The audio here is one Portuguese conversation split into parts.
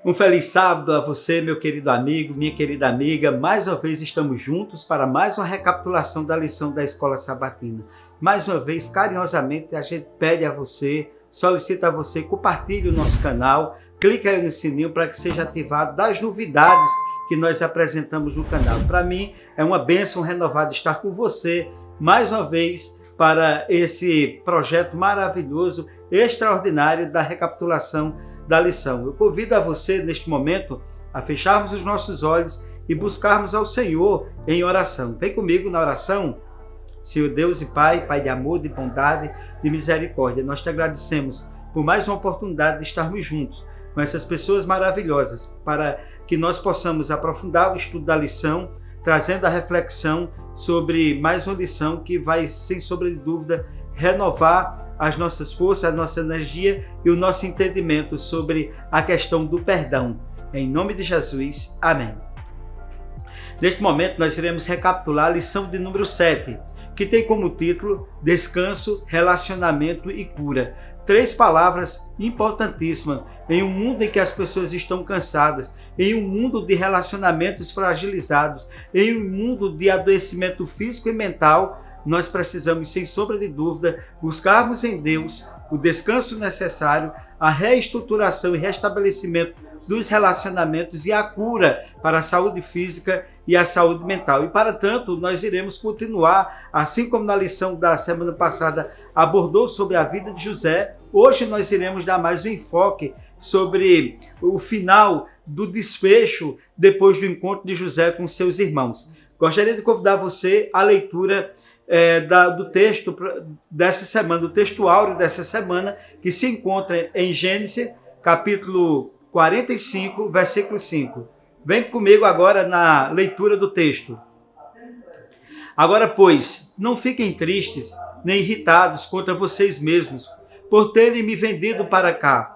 Um feliz sábado a você, meu querido amigo, minha querida amiga. Mais uma vez estamos juntos para mais uma recapitulação da lição da Escola Sabatina. Mais uma vez, carinhosamente, a gente pede a você, solicita a você, compartilhe o nosso canal, clique aí no sininho para que seja ativado das novidades que nós apresentamos no canal. Para mim, é uma bênção renovada estar com você mais uma vez para esse projeto maravilhoso, extraordinário da recapitulação da lição. Eu convido a você, neste momento, a fecharmos os nossos olhos e buscarmos ao Senhor em oração. Vem comigo na oração. Senhor Deus e Pai, Pai de amor, de bondade, de misericórdia, nós te agradecemos por mais uma oportunidade de estarmos juntos com essas pessoas maravilhosas, para que nós possamos aprofundar o estudo da lição, trazendo a reflexão sobre mais uma lição que vai, sem sombra de dúvida, renovar as nossas forças, a nossa energia e o nosso entendimento sobre a questão do perdão. Em nome de Jesus, amém. Neste momento nós iremos recapitular a lição de número 7, que tem como título Descanso, Relacionamento e Cura. 3 palavras importantíssimas em um mundo em que as pessoas estão cansadas, em um mundo de relacionamentos fragilizados, em um mundo de adoecimento físico e mental. Nós precisamos, sem sombra de dúvida, buscarmos em Deus o descanso necessário, a reestruturação e restabelecimento dos relacionamentos e a cura para a saúde física e a saúde mental. E, para tanto, nós iremos continuar, assim como na lição da semana passada abordou sobre a vida de José, hoje nós iremos dar mais um enfoque sobre o final do desfecho depois do encontro de José com seus irmãos. Gostaria de convidar você à leitura do texto dessa semana, do texto áureo dessa semana, que se encontra em Gênesis, capítulo 45, versículo 5. Vem comigo agora na leitura do texto. Agora, pois, não fiquem tristes nem irritados contra vocês mesmos, por terem me vendido para cá,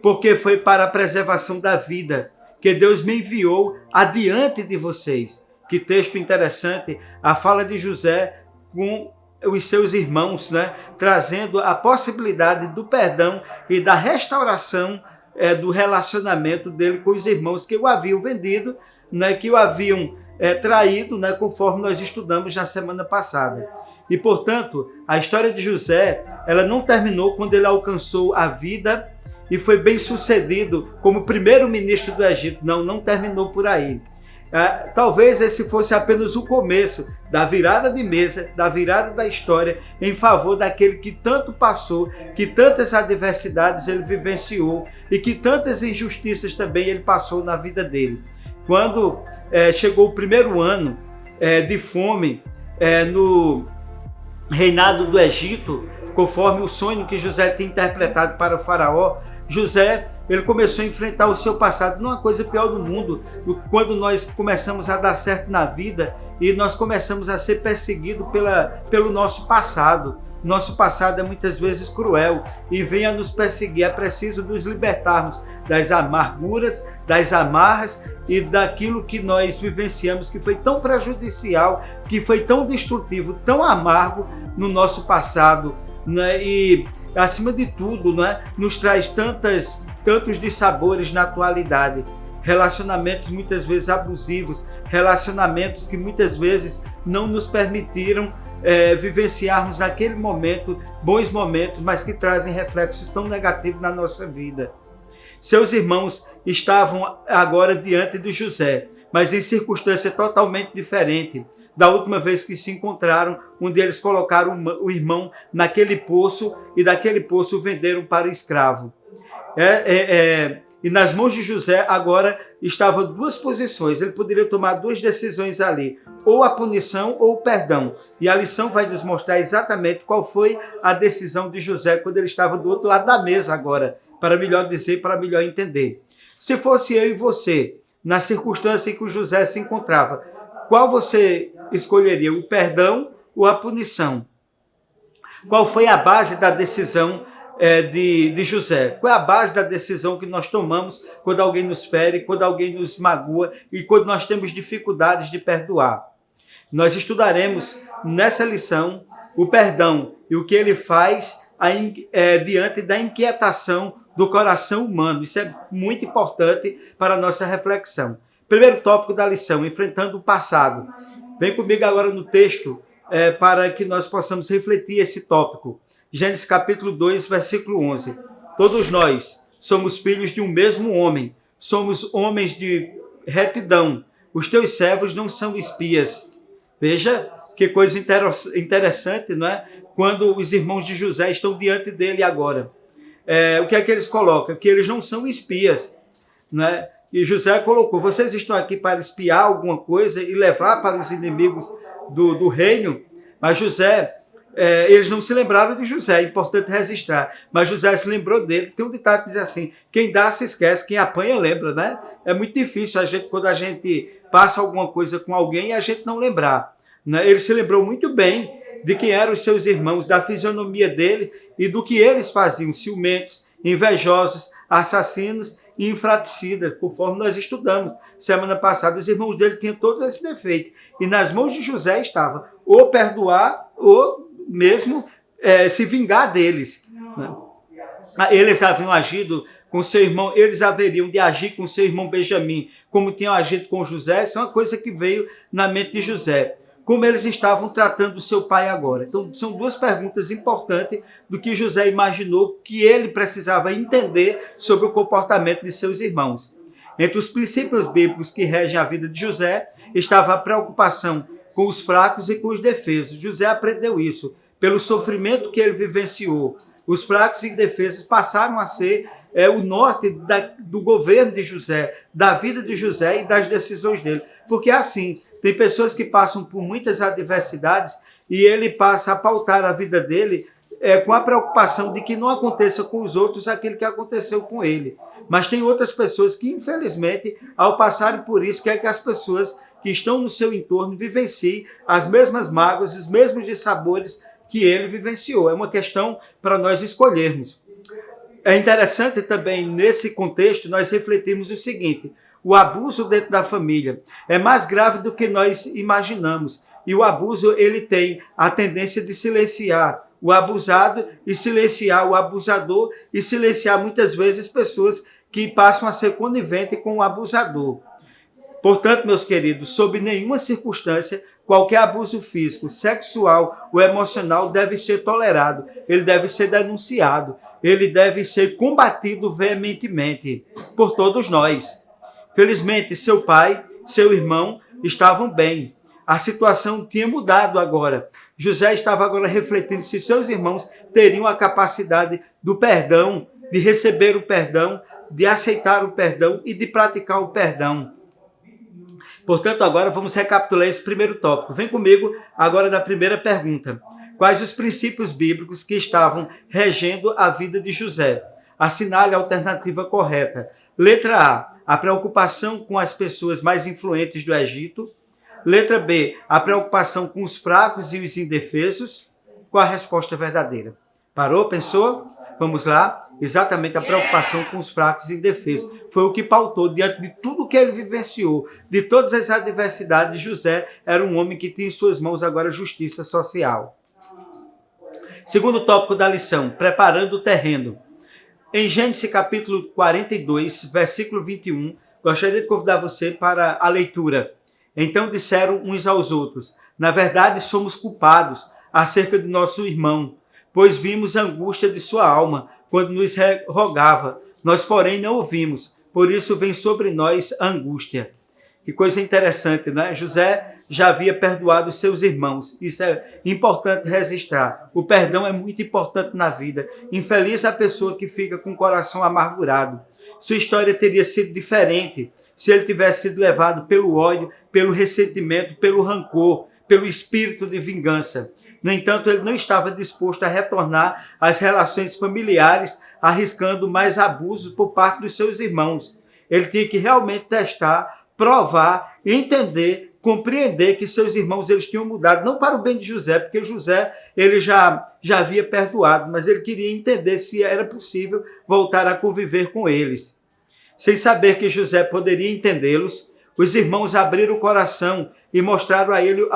porque foi para a preservação da vida que Deus me enviou adiante de vocês. Que texto interessante, a fala de José com os seus irmãos, trazendo a possibilidade do perdão e da restauração do relacionamento dele com os irmãos que o haviam vendido, que o haviam traído, conforme nós estudamos na semana passada. E, portanto, a história de José, ela não terminou quando ele alcançou a vida e foi bem sucedido como primeiro-ministro do Egito. Não terminou por aí. Talvez esse fosse apenas o começo da virada de mesa, da virada da história em favor daquele que tanto passou, que tantas adversidades ele vivenciou e que tantas injustiças também ele passou na vida dele. Quando chegou o primeiro ano de fome no reinado do Egito, conforme o sonho que José tinha interpretado para o faraó, José, ele começou a enfrentar o seu passado. Não é a coisa pior do mundo, quando nós começamos a dar certo na vida e nós começamos a ser perseguidos pelo nosso passado. Nosso passado é muitas vezes cruel e vem a nos perseguir. É preciso nos libertarmos das amarguras, das amarras e daquilo que nós vivenciamos, que foi tão prejudicial, que foi tão destrutivo, tão amargo no nosso passado, e acima de tudo, nos traz tantos dissabores na atualidade. Relacionamentos muitas vezes abusivos, relacionamentos que muitas vezes não nos permitiram vivenciarmos naquele momento bons momentos, mas que trazem reflexos tão negativos na nossa vida. Seus irmãos estavam agora diante de José, mas em circunstância totalmente diferente da última vez que se encontraram, onde eles colocaram o irmão naquele poço e daquele poço o venderam para escravo. E nas mãos de José agora estavam 2 posições. Ele poderia tomar 2 decisões ali, ou a punição ou o perdão. E a lição vai nos mostrar exatamente qual foi a decisão de José quando ele estava do outro lado da mesa agora, para melhor dizer, para melhor entender. Se fosse eu e você, na circunstância em que o José se encontrava, qual você escolheria, o perdão ou a punição? Qual foi a base da decisão de José? Qual é a base da decisão que nós tomamos quando alguém nos fere, quando alguém nos magoa e quando nós temos dificuldades de perdoar? Nós estudaremos nessa lição o perdão e o que ele faz diante da inquietação do coração humano. Isso é muito importante para a nossa reflexão. Primeiro tópico da lição, enfrentando o passado. Vem comigo agora no texto para que nós possamos refletir esse tópico. Gênesis capítulo 2, versículo 11. Todos nós somos filhos de um mesmo homem, somos homens de retidão. Os teus servos não são espias. Veja que coisa interessante, não é? Quando os irmãos de José estão diante dele agora. O que é que eles colocam? Que eles não são espias, não é? E José colocou, vocês estão aqui para espiar alguma coisa e levar para os inimigos do reino? Mas José, eles não se lembraram de José, é importante registrar. Mas José se lembrou dele. Tem um ditado que diz assim, quem dá se esquece, quem apanha lembra, né? É muito difícil quando a gente passa alguma coisa com alguém e a gente não lembrar, né? Ele se lembrou muito bem de quem eram os seus irmãos, da fisionomia dele e do que eles faziam, ciumentos, invejosos, assassinos e infraticidas, conforme nós estudamos. Semana passada, os irmãos dele tinham todo esse defeito. E nas mãos de José estava ou perdoar ou mesmo se vingar deles, né? Eles haviam agido com seu irmão, eles haveriam de agir com seu irmão Benjamim, como tinham agido com José. Isso é uma coisa que veio na mente de José. Como eles estavam tratando o seu pai agora? Então, são duas perguntas importantes do que José imaginou que ele precisava entender sobre o comportamento de seus irmãos. Entre os princípios bíblicos que regem a vida de José, estava a preocupação com os fracos e com os indefesos. José aprendeu isso pelo sofrimento que ele vivenciou. Os fracos e indefesos passaram a ser o norte do governo de José, da vida de José e das decisões dele. Porque é assim, tem pessoas que passam por muitas adversidades e ele passa a pautar a vida dele com a preocupação de que não aconteça com os outros aquilo que aconteceu com ele. Mas tem outras pessoas que, infelizmente, ao passarem por isso, quer que as pessoas que estão no seu entorno vivenciem as mesmas mágoas, os mesmos dissabores que ele vivenciou. É uma questão para nós escolhermos. É interessante também, nesse contexto, nós refletirmos o seguinte: o abuso dentro da família é mais grave do que nós imaginamos. E o abuso, ele tem a tendência de silenciar o abusado e silenciar o abusador e silenciar muitas vezes pessoas que passam a ser coniventes com o abusador. Portanto, meus queridos, sob nenhuma circunstância, qualquer abuso físico, sexual ou emocional deve ser tolerado. Ele deve ser denunciado. Ele deve ser combatido veementemente por todos nós. Felizmente, seu pai, seu irmão estavam bem. A situação tinha mudado agora. José estava agora refletindo se seus irmãos teriam a capacidade do perdão, de receber o perdão, de aceitar o perdão e de praticar o perdão. Portanto, agora vamos recapitular esse primeiro tópico. Vem comigo agora na primeira pergunta. Quais os princípios bíblicos que estavam regendo a vida de José? Assinale a alternativa correta. Letra A preocupação com as pessoas mais influentes do Egito. Letra B, a preocupação com os fracos e os indefesos. Qual a resposta verdadeira? Parou? Pensou? Vamos lá. Exatamente a preocupação com os fracos e indefesos. Foi o que pautou diante de tudo que ele vivenciou, de todas as adversidades. José era um homem que tinha em suas mãos agora justiça social. Segundo tópico da lição, preparando o terreno. Em Gênesis capítulo 42, versículo 21, gostaria de convidar você para a leitura. Então disseram uns aos outros: na verdade somos culpados acerca de nosso irmão, pois vimos a angústia de sua alma quando nos rogava. Nós, porém, não ouvimos, por isso vem sobre nós a angústia. Que coisa interessante, né? José já havia perdoado seus irmãos. Isso é importante registrar. O perdão é muito importante na vida. Infeliz a pessoa que fica com o coração amargurado. Sua história teria sido diferente se ele tivesse sido levado pelo ódio, pelo ressentimento, pelo rancor, pelo espírito de vingança. No entanto, ele não estava disposto a retornar às relações familiares, arriscando mais abusos por parte dos seus irmãos. Ele tinha que realmente testar, provar, entender, compreender que seus irmãos eles tinham mudado, não para o bem de José, porque José ele já havia perdoado, mas ele queria entender se era possível voltar a conviver com eles. Sem saber que José poderia entendê-los, Os irmãos abriram o coração e mostraram a ele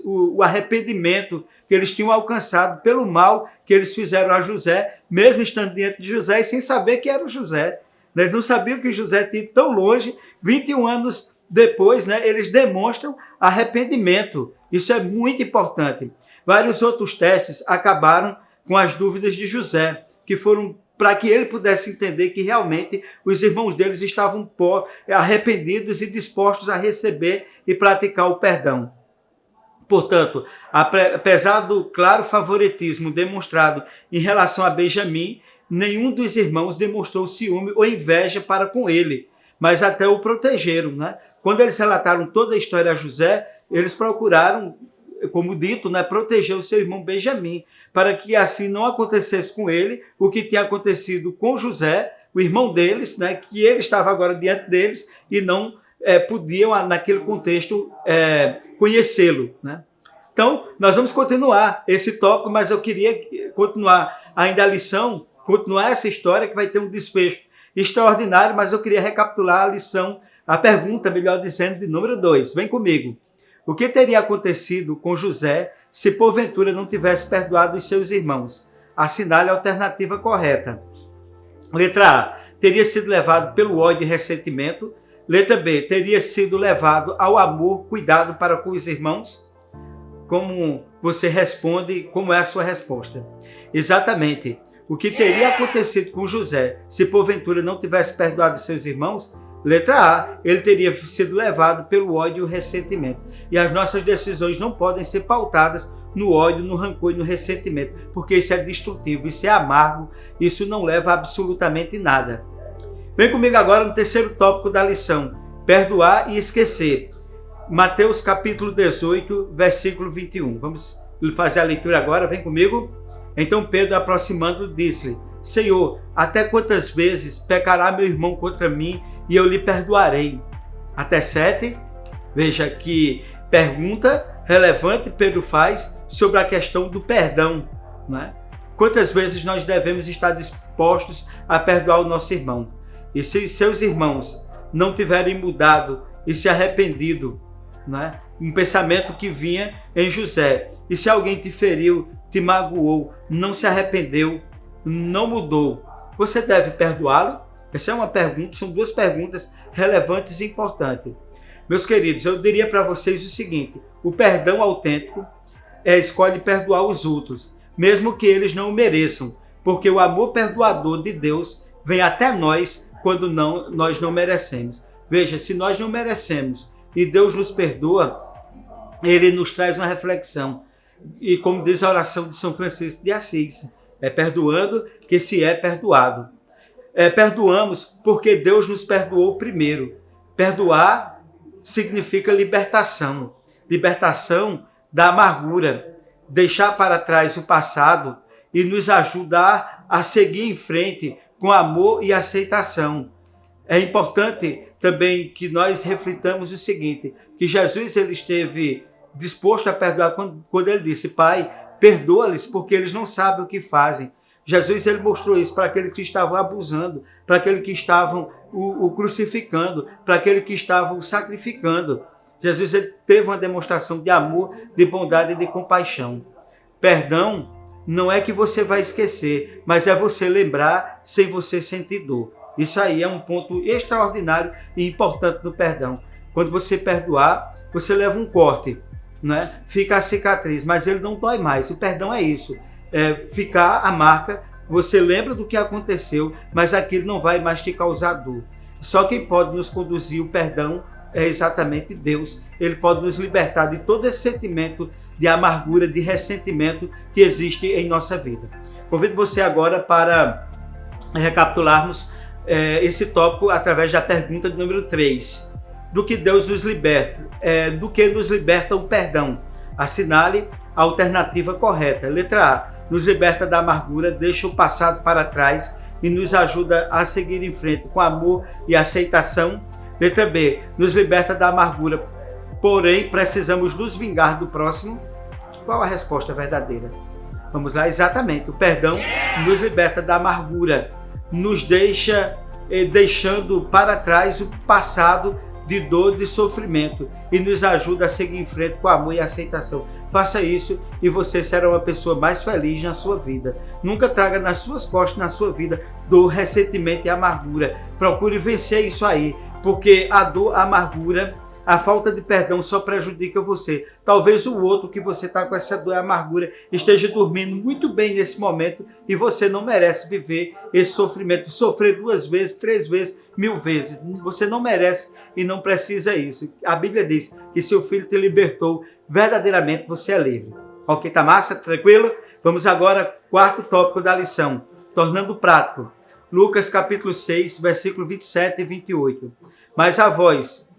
o arrependimento que eles tinham alcançado pelo mal que eles fizeram a José, mesmo estando diante de José e sem saber que era o José. Eles não sabiam que José tinha ido tão longe. 21 anos depois, eles demonstram arrependimento. Isso é muito importante. Vários outros testes acabaram com as dúvidas de José, que foram para que ele pudesse entender que realmente os irmãos deles estavam arrependidos e dispostos a receber e praticar o perdão. Portanto, apesar do claro favoritismo demonstrado em relação a Benjamim, nenhum dos irmãos demonstrou ciúme ou inveja para com ele, mas até o protegeram. Quando eles relataram toda a história a José, eles procuraram, como dito, proteger o seu irmão Benjamim, para que assim não acontecesse com ele o que tinha acontecido com José, o irmão deles, que ele estava agora diante deles e não podiam, naquele contexto, conhecê-lo. Então, nós vamos continuar esse tópico, mas eu queria continuar ainda a lição, continuar essa história que vai ter um desfecho extraordinário, mas eu queria recapitular a lição, a pergunta, melhor dizendo, de número 2. Vem comigo. O que teria acontecido com José se porventura não tivesse perdoado os seus irmãos? Assinale a alternativa correta. Letra A, teria sido levado pelo ódio e ressentimento. Letra B, teria sido levado ao amor, cuidado para com os irmãos. Como você responde, como é a sua resposta? Exatamente. O que teria acontecido com José se porventura não tivesse perdoado os seus irmãos? Letra A, ele teria sido levado pelo ódio e o ressentimento. E as nossas decisões não podem ser pautadas no ódio, no rancor e no ressentimento, porque isso é destrutivo, isso é amargo, isso não leva a absolutamente nada. Vem comigo agora no terceiro tópico da lição, perdoar e esquecer. Mateus capítulo 18, versículo 21. Vamos fazer a leitura agora, vem comigo. Então Pedro, aproximando, disse-lhe: Senhor, até quantas vezes pecará meu irmão contra mim e eu lhe perdoarei? Até 7? Veja que pergunta relevante Pedro faz sobre a questão do perdão. Quantas vezes nós devemos estar dispostos a perdoar o nosso irmão? E se seus irmãos não tiverem mudado e se arrependido, um pensamento que vinha em José, e se alguém te feriu, te magoou, não se arrependeu, não mudou, você deve perdoá-lo? Essa é uma pergunta, são duas perguntas relevantes e importantes. Meus queridos, eu diria para vocês o seguinte: o perdão autêntico escolhe perdoar os outros, mesmo que eles não o mereçam, porque o amor perdoador de Deus vem até nós quando nós não merecemos. Veja, se nós não merecemos e Deus nos perdoa, Ele nos traz uma reflexão. E como diz a oração de São Francisco de Assis, é perdoando que se é perdoado. Perdoamos porque Deus nos perdoou primeiro. Perdoar significa libertação. Libertação da amargura. Deixar para trás o passado e nos ajudar a seguir em frente com amor e aceitação. É importante também que nós reflitamos o seguinte, que Jesus ele esteve disposto a perdoar quando ele disse: Pai, perdoa-lhes porque eles não sabem o que fazem. Jesus ele mostrou isso para aqueles que estavam abusando, para aqueles que estavam o crucificando, para aqueles que estavam o sacrificando. Jesus ele teve uma demonstração de amor, de bondade e de compaixão. Perdão não é que você vai esquecer, mas é você lembrar sem você sentir dor. Isso aí é um ponto extraordinário e importante do perdão. Quando você perdoar, você leva um corte, fica a cicatriz, mas ele não dói mais. O perdão é isso, ficar a marca, você lembra do que aconteceu, mas aquilo não vai mais te causar dor. Só quem pode nos conduzir o perdão é exatamente Deus. Ele pode nos libertar de todo esse sentimento de amargura, de ressentimento que existe em nossa vida. Convido você agora para recapitularmos esse tópico através da pergunta de número 3. Do que Deus nos liberta? Do que nos liberta o perdão? Assinale a alternativa correta. Letra A. Nos liberta da amargura, deixa o passado para trás e nos ajuda a seguir em frente com amor e aceitação. Letra B. Nos liberta da amargura, porém precisamos nos vingar do próximo. Qual a resposta verdadeira? Vamos lá, exatamente. O perdão nos liberta da amargura, nos deixa deixando para trás o passado de dor, de sofrimento e nos ajuda a seguir em frente com amor e aceitação. Faça isso e você será uma pessoa mais feliz na sua vida. Nunca traga nas suas costas, na sua vida, dor, ressentimento e amargura. Procure vencer isso aí, porque a dor, a amargura, a falta de perdão só prejudica você. Talvez o outro que você está com essa dor e amargura esteja dormindo muito bem nesse momento e você não merece viver esse sofrimento, sofrer 2 vezes, 3 vezes, 1000 vezes. Você não merece e não precisa isso. A Bíblia diz que se o Filho te libertou, verdadeiramente você é livre. Ok, tá massa? Tranquilo? Vamos agora, 4º tópico da lição, tornando prático. Lucas capítulo 6, versículo 27 e 28. Mas a vós,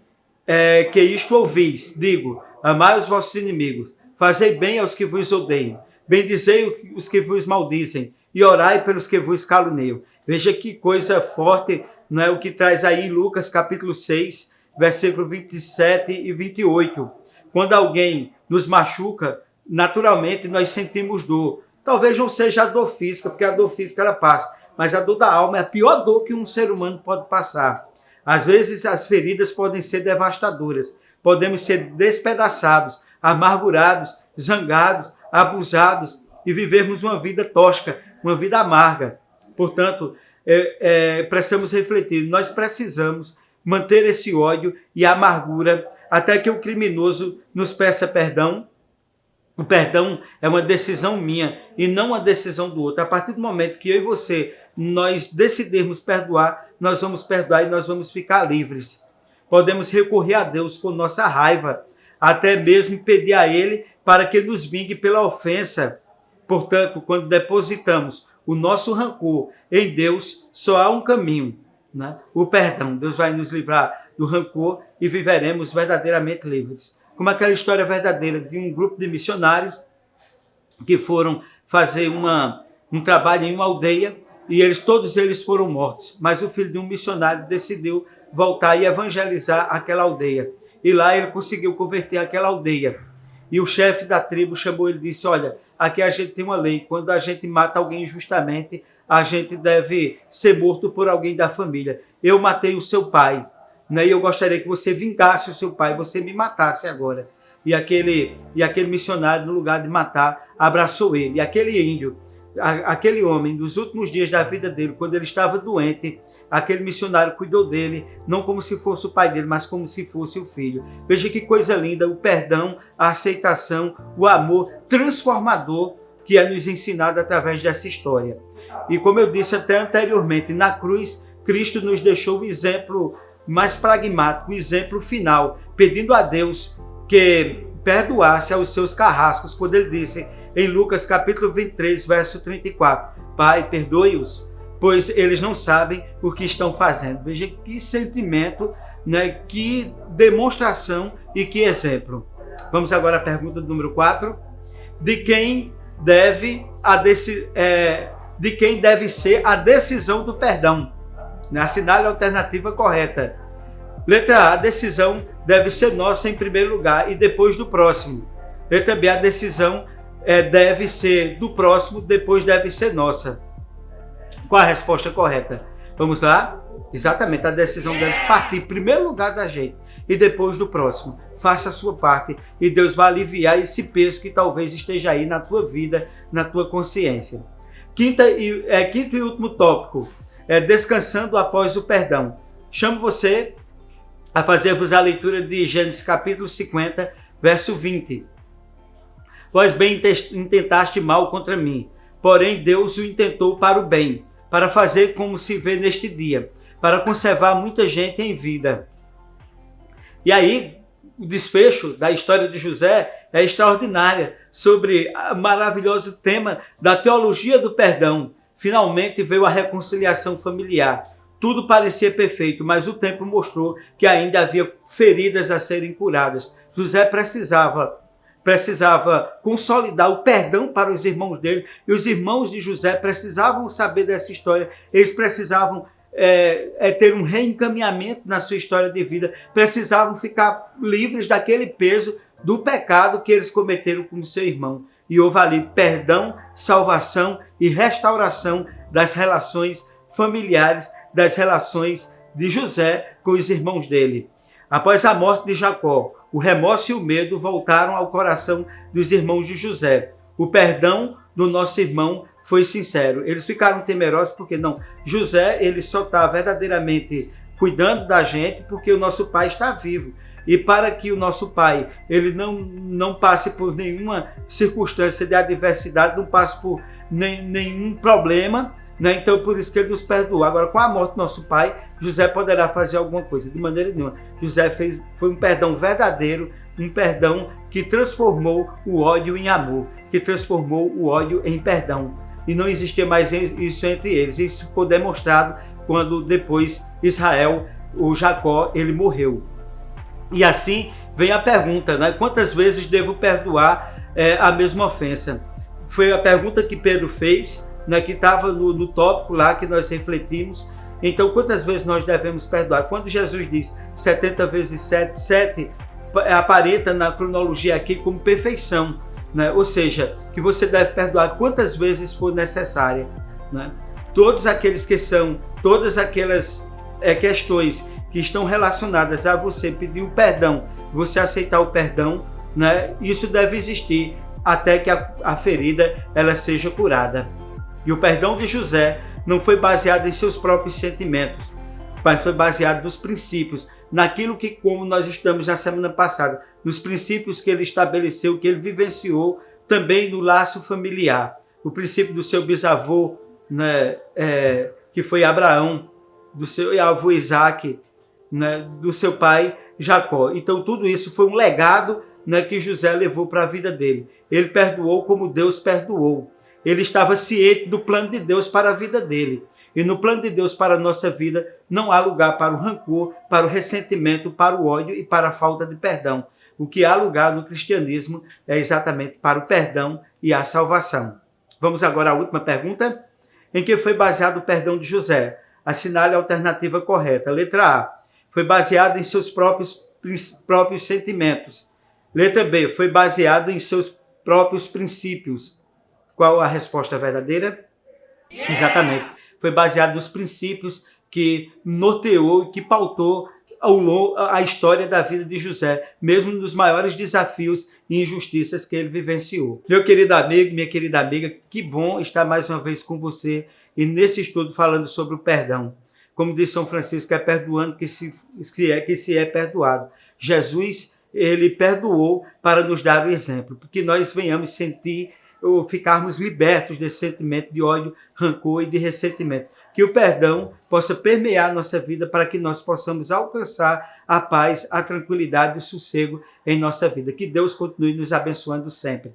que isto ouvis, digo, amai os vossos inimigos, fazei bem aos que vos odeiam, bendizei os que vos maldizem, e orai pelos que vos caluniam. Veja que coisa forte, não é o que traz aí Lucas capítulo 6, versículo 27 e 28. Quando alguém nos machuca, naturalmente nós sentimos dor. Talvez não seja a dor física, porque a dor física ela passa, mas a dor da alma é a pior dor que um ser humano pode passar. Às vezes as feridas podem ser devastadoras, podemos ser despedaçados, amargurados, zangados, abusados e vivermos uma vida tosca, uma vida amarga. Portanto, precisamos refletir, nós precisamos manter esse ódio e amargura até que o criminoso nos peça perdão. O perdão é uma decisão minha e não uma decisão do outro. A partir do momento que eu e você, nós decidirmos perdoar, nós vamos perdoar e nós vamos ficar livres. Podemos recorrer a Deus com nossa raiva, até mesmo pedir a Ele para que nos vingue pela ofensa. Portanto, quando depositamos o nosso rancor em Deus, só há um caminho, né? O perdão. Deus vai nos livrar do rancor e viveremos verdadeiramente livres. Como aquela história verdadeira de um grupo de missionários que foram fazer um trabalho em uma aldeia e todos eles foram mortos. Mas o filho de um missionário decidiu voltar e evangelizar aquela aldeia. E lá ele conseguiu converter aquela aldeia. E o chefe da tribo chamou ele e disse, olha, aqui a gente tem uma lei, quando a gente mata alguém injustamente, a gente deve ser morto por alguém da família. Eu matei o seu pai. E eu gostaria que você vingasse o seu pai, você me matasse agora. E aquele missionário, no lugar de matar, abraçou ele. E aquele índio, aquele homem, nos últimos dias da vida dele, quando ele estava doente, aquele missionário cuidou dele, não como se fosse o pai dele, mas como se fosse o filho. Veja que coisa linda, o perdão, a aceitação, o amor transformador que é nos ensinado através dessa história. E como eu disse até anteriormente, na cruz, Cristo nos deixou o exemplo mais pragmático, o exemplo final, pedindo a Deus que perdoasse aos seus carrascos, quando ele disse em Lucas capítulo 23, verso 34, Pai, perdoe-os, pois eles não sabem o que estão fazendo. Veja que sentimento, né? Que demonstração e que exemplo. Vamos agora à pergunta número 4. De quem deve ser a decisão do perdão? Assinale a alternativa correta. Letra A, a decisão deve ser nossa em primeiro lugar e depois do próximo. Letra B, a decisão deve ser do próximo, depois deve ser nossa. Qual a resposta correta? Vamos lá? Exatamente, a decisão deve partir em primeiro lugar da gente e depois do próximo. Faça a sua parte e Deus vai aliviar esse peso que talvez esteja aí na tua vida, na tua consciência. Quinto e último tópico. Descansando após o perdão. Chamo você a fazer-vos a leitura de Gênesis capítulo 50, verso 20. Vós bem intentaste mal contra mim, porém Deus o intentou para o bem, para fazer como se vê neste dia, para conservar muita gente em vida. E aí, o desfecho da história de José é extraordinária, sobre o maravilhoso tema da teologia do perdão. Finalmente veio a reconciliação familiar. Tudo parecia perfeito, mas o tempo mostrou que ainda havia feridas a serem curadas. José precisava consolidar o perdão para os irmãos dele, e os irmãos de José precisavam saber dessa história. Eles precisavam ter um reencaminhamento na sua história de vida, precisavam ficar livres daquele peso do pecado que eles cometeram com o seu irmão. E houve ali perdão, salvação e restauração das relações familiares, das relações de José com os irmãos dele. Após a morte de Jacó, o remorso e o medo voltaram ao coração dos irmãos de José. O perdão do nosso irmão foi sincero. Eles ficaram temerosos porque não, José ele só está verdadeiramente cuidando da gente porque o nosso pai está vivo. E para que o nosso pai ele não passe por nenhuma circunstância de adversidade, não passe por nenhum problema, né? Então por isso que ele nos perdoou. Agora com a morte do nosso pai, José poderá fazer alguma coisa, de maneira nenhuma. José foi um perdão verdadeiro, um perdão que transformou o ódio em amor, que transformou o ódio em perdão. E não existia mais isso entre eles. Isso ficou demonstrado quando depois Israel, o Jacó, ele morreu. E assim vem a pergunta, né? Quantas vezes devo perdoar a mesma ofensa? Foi a pergunta que Pedro fez, né? Que estava no tópico lá que nós refletimos. Então, quantas vezes nós devemos perdoar? Quando Jesus diz 70 vezes 7, 7 aparenta na cronologia aqui como perfeição, né? Ou seja, que você deve perdoar quantas vezes for necessária, né? Todos aqueles que são, todas aquelas questões que estão relacionadas a você pedir o perdão, você aceitar o perdão, né? Isso deve existir até que a ferida ela seja curada. E o perdão de José não foi baseado em seus próprios sentimentos, mas foi baseado nos princípios, naquilo que, como nós estamos na semana passada, nos princípios que ele estabeleceu, que ele vivenciou também no laço familiar. O princípio do seu bisavô, né, que foi Abraão, do seu avô Isaac, né, do seu pai Jacó. Então tudo isso foi um legado, né, que José levou para a vida dele. Ele perdoou como Deus perdoou. Ele estava ciente do plano de Deus para a vida dele. E no plano de Deus para a nossa vida não há lugar para o rancor, para o ressentimento, para o ódio e para a falta de perdão. O que há lugar no cristianismo é exatamente para o perdão e a salvação. Vamos agora à última pergunta. Em que foi baseado o perdão de José? Assinale a alternativa correta. Letra A. Foi baseado em seus próprios sentimentos. Letra B. Foi baseado em seus próprios princípios. Qual a resposta verdadeira? Exatamente. Foi baseado nos princípios que norteou e que pautou a história da vida de José, mesmo nos maiores desafios e injustiças que ele vivenciou. Meu querido amigo, minha querida amiga, que bom estar mais uma vez com você e nesse estudo falando sobre o perdão. Como diz São Francisco, é perdoando que se é perdoado. Jesus, ele perdoou para nos dar o exemplo, porque nós venhamos sentir ou ficarmos libertos desse sentimento de ódio, rancor e de ressentimento. Que o perdão possa permear nossa vida para que nós possamos alcançar a paz, a tranquilidade e o sossego em nossa vida. Que Deus continue nos abençoando sempre.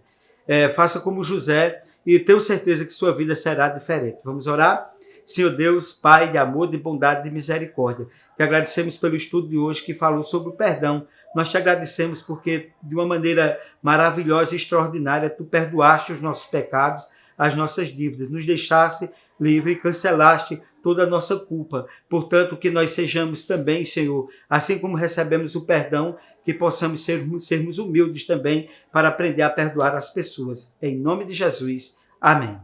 Faça como José e tenho certeza que sua vida será diferente. Vamos orar? Senhor Deus, Pai de amor, de bondade e de misericórdia, te agradecemos pelo estudo de hoje que falou sobre o perdão. Nós te agradecemos porque, de uma maneira maravilhosa e extraordinária, tu perdoaste os nossos pecados, as nossas dívidas, nos deixaste livre e cancelaste toda a nossa culpa. Portanto, que nós sejamos também, Senhor, assim como recebemos o perdão, que possamos sermos humildes também para aprender a perdoar as pessoas. Em nome de Jesus. Amém.